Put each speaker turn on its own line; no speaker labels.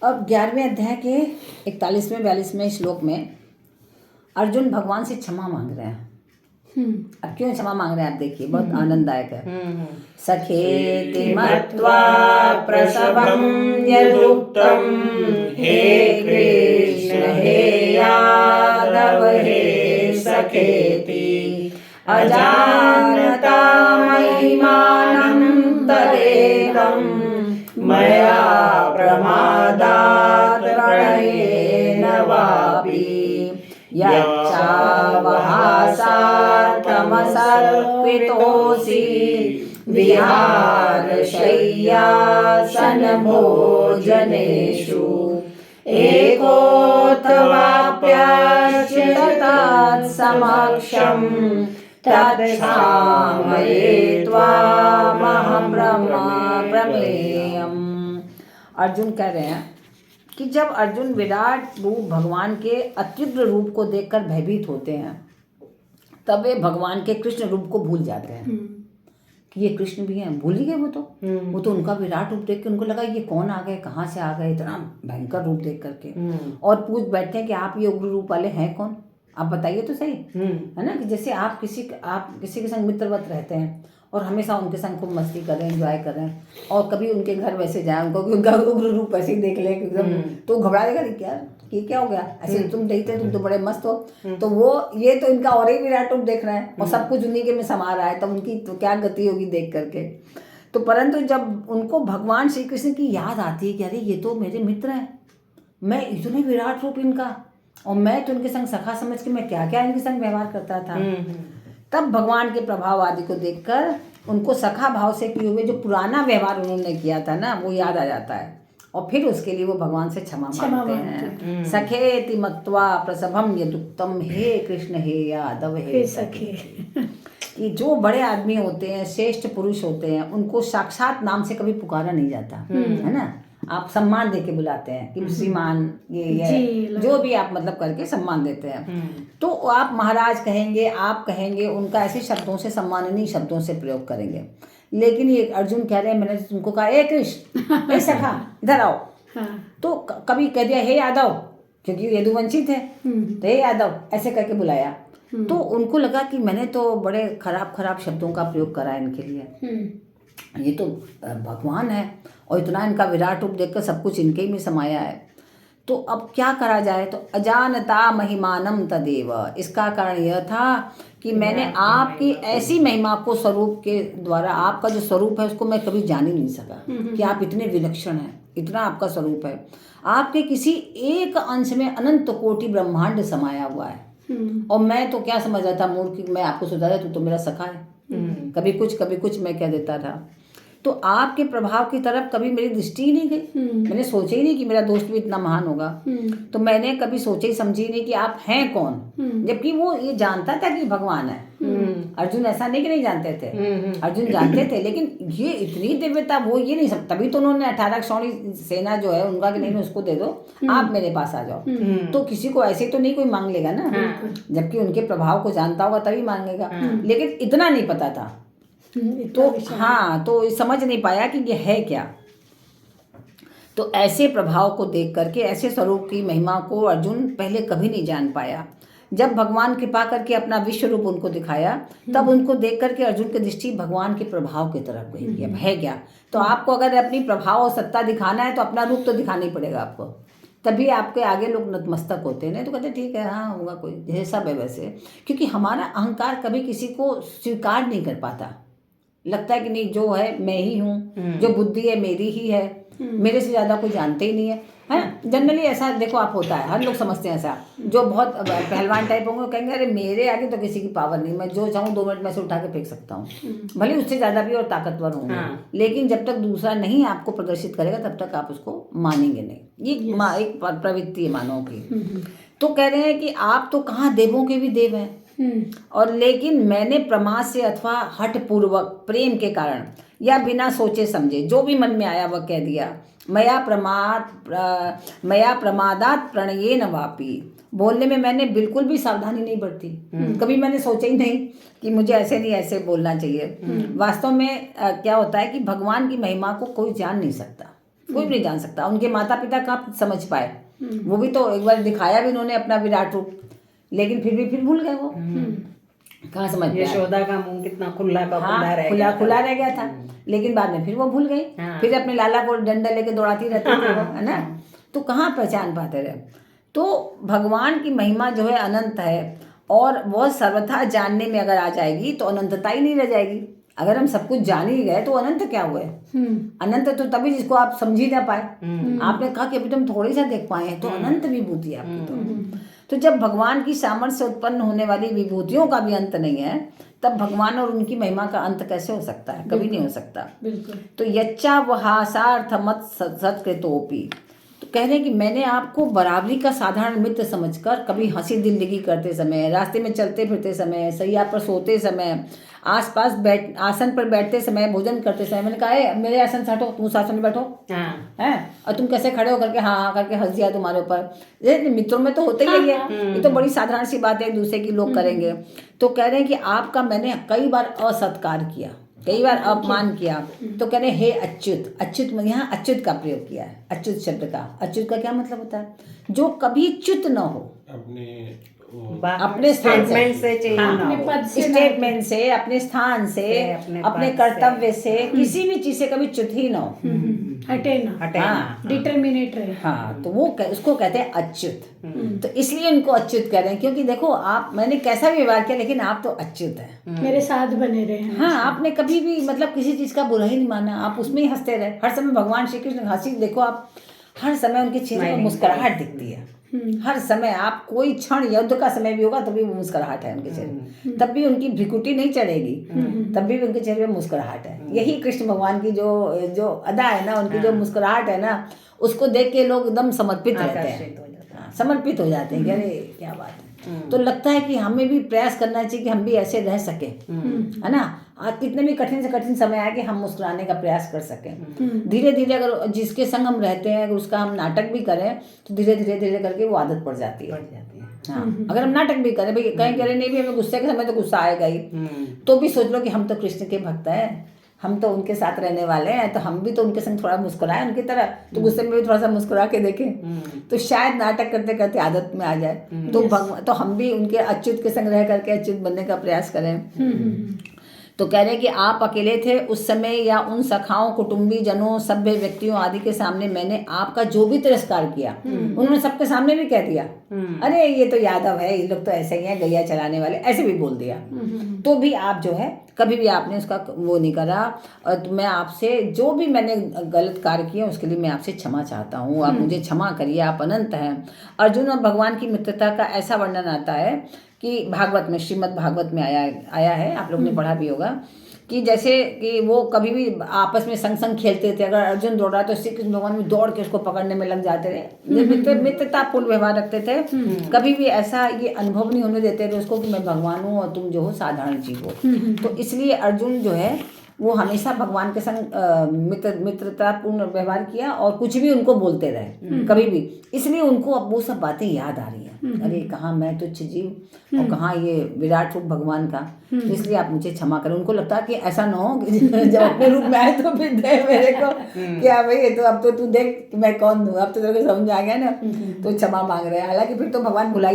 अब 11वें अध्याय के 41वें-42वें श्लोक में अर्जुन भगवान से क्षमा मांग रहे हैं। अब क्यों क्षमा मांग रहे हैं आप देखिए, बहुत आनंददायक है। सखेति मत्वा प्रसवं यदुक्तं हे कृष्ण हे यादव हे सखेति अजानता महिमानं तदेवं मया प्रमादात् प्रणयेन वापि यच्चावहासार्थमसर्पितोऽसि विहारशय्यासनभोजनेषु एकोऽथवाप्यच्युतात्समक्षं तत्क्षामये त्वामहं प्रमेयम्। अर्जुन कह रहे हैं कि जब अर्जुन विराट रूप भगवान के अत्युग्र रूप को देखकर भयभीत होते हैं तब वे भगवान के कृष्ण रूप को भूल जाते हैं कि ये कृष्ण भी हैं। भूल ही गए वो तो उनका विराट रूप देख के उनको लगा ये कौन आ गए, कहाँ से आ गए, इतना भयंकर रूप देख करके। और पूछ बैठते हैं कि आप ये उग्र रूप वाले हैं कौन, आप बताइए तो सही, है ना। कि जैसे आप किसी के संग मित्रवत रहते हैं और हमेशा उनके संग खूब मस्ती करें, एंजॉय करें, और कभी उनके घर वैसे जाए उनको कि उनका उग्र रूप ऐसे ही देख ले एकदम, तो घबरा देगा क्या ये क्या हो गया, ऐसे तुम देखते तुम तो बड़े मस्त हो, तो वो ये तो इनका और ही विराट रूप देख रहे हैं और सब कुछ उन्हीं के में समा रहा है, तब उनकी तो क्या गति होगी देख करके। तो परंतु जब उनको भगवान श्री कृष्ण की याद आती है कि अरे ये तो मेरे मित्र हैं, मैं इतने विराट रूप इनका, और मैं तो इनके संग सखा समझ के मैं क्या क्या इनके संग व्यवहार करता था, तब भगवान के प्रभाव आदि को देखकर उनको सखा भाव से किए हुए जो पुराना व्यवहार उन्होंने किया था ना वो याद आ जाता है, और फिर उसके लिए वो भगवान से क्षमा मांगते हैं। सखेति मत्वा प्रसभम यदुक्तम हे कृष्ण हे यादव हे सखे। कि जो बड़े आदमी होते हैं, श्रेष्ठ पुरुष होते हैं, उनको साक्षात नाम से कभी पुकारा नहीं जाता, है ना। आप सम्मान देके बुलाते हैं कि श्रीमान ये जो भी आप मतलब करके सम्मान देते हैं, तो आप महाराज कहेंगे, आप कहेंगे, उनका ऐसे शब्दों से, सम्माननीय शब्दों से प्रयोग करेंगे। लेकिन ये अर्जुन कह रहे हैं मैंने तुमको कहा ए कृष्ण हे सखा इधर आओ, तो कभी कह दिया हे यादव, क्योंकि यदुवंशी थे तो हे यादव ऐसे करके बुलाया, तो उनको लगा कि मैंने तो बड़े खराब शब्दों का प्रयोग करा इनके लिए, ये तो भगवान है और इतना इनका विराट रूप देखकर सब कुछ इनके ही में समाया है, तो अब क्या करा जाए। तो अजानता महिमानम तदेव, इसका कारण यह था कि मैंने आपकी ऐसी महिमा को स्वरूप के द्वारा, आपका जो स्वरूप है उसको मैं कभी जान ही नहीं सका कि आप इतने विलक्षण हैं, इतना आपका स्वरूप है, आपके किसी एक अंश में अनंत कोटि ब्रह्मांड समाया हुआ है, और मैं तो क्या समझ रहा था मूर्ख, मैं आपको सुधा था तो मेरा सखा है, कभी कुछ मैं कह देता था, तो आपके प्रभाव की तरफ कभी मेरी दृष्टि ही नहीं गई। मैंने सोचा ही नहीं कि मेरा दोस्त भी इतना महान होगा, तो मैंने कभी सोचा ही समझी नहीं कि आप हैं कौन, जबकि वो ये जानता था कि भगवान है। अर्जुन ऐसा नहीं कि नहीं जानते थे, अर्जुन जानते थे, लेकिन ये इतनी दिव्यता वो ये नहीं सब, तभी तो उन्होंने 18 क्षौणी सेना जो है उनका कि नहीं उसको दे दो, आप मेरे पास आ जाओ, तो किसी को ऐसे तो नहीं कोई मांग लेगा ना, जबकि उनके प्रभाव को जानता होगा तभी मांगेगा, लेकिन इतना नहीं पता था, तो हाँ, तो समझ नहीं पाया कि ये है क्या। तो ऐसे प्रभाव को देख करके, ऐसे स्वरूप की महिमा को अर्जुन पहले कभी नहीं जान पाया। जब भगवान कृपा करके अपना विश्व रूप उनको दिखाया, तब उनको देख करके अर्जुन की दृष्टि भगवान के प्रभाव की तरफ गई। अब है क्या, तो आपको अगर अपनी प्रभाव और सत्ता दिखाना है तो अपना रूप तो दिखाना ही पड़ेगा आपको, तभी आपके आगे लोग नतमस्तक होते हैं, नहीं तो कहते ठीक है हाँ होगा कोई, जैसे सब है वैसे, क्योंकि हमारा अहंकार कभी किसी को स्वीकार नहीं कर पाता, लगता है कि नहीं जो है मैं ही हूँ, जो बुद्धि है मेरी ही है, मेरे से ज़्यादा कोई जानते ही नहीं है, है जनरली ऐसा देखो आप होता है, हर लोग समझते हैं ऐसा, जो बहुत पहलवान टाइप होंगे कहेंगे अरे मेरे आगे तो किसी की पावर नहीं, मैं जो चाहूँ 2 मिनट में से उठा के फेंक सकता हूँ, भले उससे ज़्यादा भी और ताकतवर होंगे, लेकिन जब तक दूसरा नहीं आपको प्रदर्शित करेगा तब तक आप उसको मानेंगे नहीं, ये एक प्रवृत्ति है मानव की। तो कह रहे हैं कि आप तो कहाँ देवों के भी देव हैं, और लेकिन मैंने प्रमाद से अथवा हठ पूर्वक प्रेम के कारण या बिना सोचे समझे जो भी मन में आया वह कह दिया, मया प्रमादात प्रणयेन वापि, बोलने में मैंने बिल्कुल भी सावधानी नहीं बरती, कभी मैंने सोचा ही नहीं कि मुझे ऐसे नहीं ऐसे बोलना चाहिए। वास्तव में क्या होता है कि भगवान की महिमा को कोई जान नहीं सकता, कोई भी नहीं जान सकता। उनके माता पिता कहाँ समझ पाए, वो भी तो एक बार दिखाया भी उन्होंने अपना विराट रूप, लेकिन फिर भूल गए वो, कहाँ समझ पाए।
यशोदा का मुंह कितना खुला का
खुला रह गया था, लेकिन बाद में फिर वो भूल गई। फिर अपने लाला को डंडा लेके दौड़ाती रहती थी वो, है ना, तो कहाँ पहचान पाते रहे। तो भगवान की महिमा जो है अनंत है, और वह सर्वथा जानने में अगर आ जाएगी तो अनंतता ही नहीं रह जाएगी। अगर हम सब कुछ जान ही गए तो अनंत क्या हुए? अनंत तो तभी जिसको आप समझ ही ना पाए। आपने कहा कि अभी तुम थोड़ी सा देख पाए हैं, तो अनंत विभूति है आपकी। तो जब भगवान की सामर्थ्य से उत्पन्न होने वाली विभूतियों का भी अंत नहीं है, तब भगवान और उनकी महिमा का अंत कैसे हो सकता है? कभी नहीं हो सकता। तो यच्चा वहासार्थमत सत्कृतोपि, तो कह रहे हैं कि मैंने आपको बराबरी का साधारण मित्र समझकर कभी हंसी दिल्लगी करते समय, रास्ते में चलते फिरते समय, सैया पर सोते समय, आसपास आसन पर बैठते समय, भोजन करते समय मैंने कहा है मेरे आसन से हटो, तुम उस आसन में बैठो, हैं, और तुम कैसे खड़े हो करके हाँ करके हंस दिया तुम्हारे ऊपर। ये मित्रों में तो होता ही है, ये तो बड़ी साधारण सी बात है, एक दूसरे की लोग करेंगे। तो कह रहे हैं कि आपका मैंने कई बार असत्कार किया, कई बार अपमान किया। तो कह रहे हे अच्युत, अच्युत यहाँ अच्युत का प्रयोग किया है, अच्युत शब्द का। अच्युत का क्या मतलब होता है? जो कभी च्युत न हो, अपने स्टेटमेंट से, स्टेटमेंट से, अपने स्थान से, अपने कर्तव्य से, किसी भी चीज से कभी च्युत ही न हो,
हटे ना, डिटर्मिनेट रहे।
हाँ, तो वो उसको कहते हैं अच्युत। तो इसलिए उनको अच्युत कह रहे हैं, क्योंकि देखो आप, मैंने कैसा भी व्यवहार किया लेकिन आप तो अच्युत हैं,
मेरे साथ बने रहे हैं।
हाँ, आपने कभी भी मतलब किसी चीज का बुरा ही नहीं माना, आप उसमें ही हंसते रहे हर समय। भगवान श्री कृष्ण हंसी, देखो आप हर समय उनके चेहरे पर मुस्कुराहट दिखती है, हर समय। आप कोई क्षण युद्ध का समय भी होगा तो भी मुस्कुराहट है उनके चेहरे, तब भी उनकी भ्रिकुटी नहीं चढ़ेगी, तब भी उनके चेहरे पे मुस्कुराहट है। यही कृष्ण भगवान की जो अदा है ना, उनकी जो मुस्कुराहट है ना, उसको देख के लोग एकदम समर्पित रहते हैं, समर्पित हो जाते हैं कि अरे क्या बात है। तो लगता है कि हमें भी प्रयास करना चाहिए कि हम भी ऐसे रह सके, है ना। कितने भी कठिन से कठिन समय आए कि हम मुस्कुराने का प्रयास कर सकें। धीरे धीरे अगर जिसके संग हम रहते हैं, अगर उसका हम नाटक भी करें तो धीरे धीरे करके वो आदत पड़ जाती है। हाँ, अगर हम नाटक भी करें, भाई कहीं कह रहे नहीं भी हमें गुस्से के समय तो गुस्सा आएगा ही, तो भी सोच लो कि हम तो कृष्ण के भक्त हैं, हम तो उनके साथ रहने वाले हैं, तो हम भी तो उनके संग थोड़ा मुस्कुराएं उनकी तरह, तो गुस्से में भी थोड़ा सा मुस्कुरा के देखें, तो शायद नाटक करते करते आदत में आ जाए। तो हम भी उनके अच्युत के संग रह करके अच्युत बनने का प्रयास करें। तो कह रहे हैं कि आप अकेले थे उस समय, या उन सखाओं, कुटुंबी जनों, सभ्य व्यक्तियों आदि के सामने मैंने आपका जो भी तिरस्कार किया, उन्होंने सबके सामने भी कह दिया, अरे ये तो यादव है, ये लोग तो ऐसे ही हैं, गैया चलाने वाले, ऐसे भी बोल दिया। तो भी आप जो है कभी भी आपने उसका वो नहीं करा। और मैं आपसे जो भी मैंने गलत कार्य किया उसके लिए मैं आपसे क्षमा चाहता हूँ, आप मुझे क्षमा करिए, आप अनंत हैं। अर्जुन और भगवान की मित्रता का ऐसा वर्णन आता है कि भागवत में, श्रीमद् भागवत में आया है, आप लोग ने पढ़ा भी होगा, कि जैसे कि वो कभी भी आपस में संग संग खेलते थे। अगर अर्जुन दौड़ रहा तो श्री कृष्ण भगवान भी दौड़ के उसको पकड़ने में लग जाते थे। मित्रतापूर्ण व्यवहार रखते थे, कभी भी ऐसा ये अनुभव नहीं होने देते थे उसको कि मैं भगवान हूँ और तुम जो हो साधारण जीव हो। तो इसलिए अर्जुन जो है वो हमेशा भगवान के संग मित्रतापूर्ण व्यवहार किया, और कुछ भी उनको बोलते रहे कभी भी। इसलिए उनको अब वो सब बातें याद आ रही हैं, अरे कहाँ मैं तुच्छ जीव और कहाँ ये विराट रूप भगवान का। तो इसलिए आप मुझे क्षमा करें। उनको लगता है कि ऐसा ना हो कि जब अपने रूप में आए तो फिर दे मेरे को क्या भाई, तो अब तो तू देख मैं कौन हूँ, अब तो तेरे को समझ आ गया ना, तो क्षमा मांग रहे हैं। हालांकि फिर तो भगवान भुला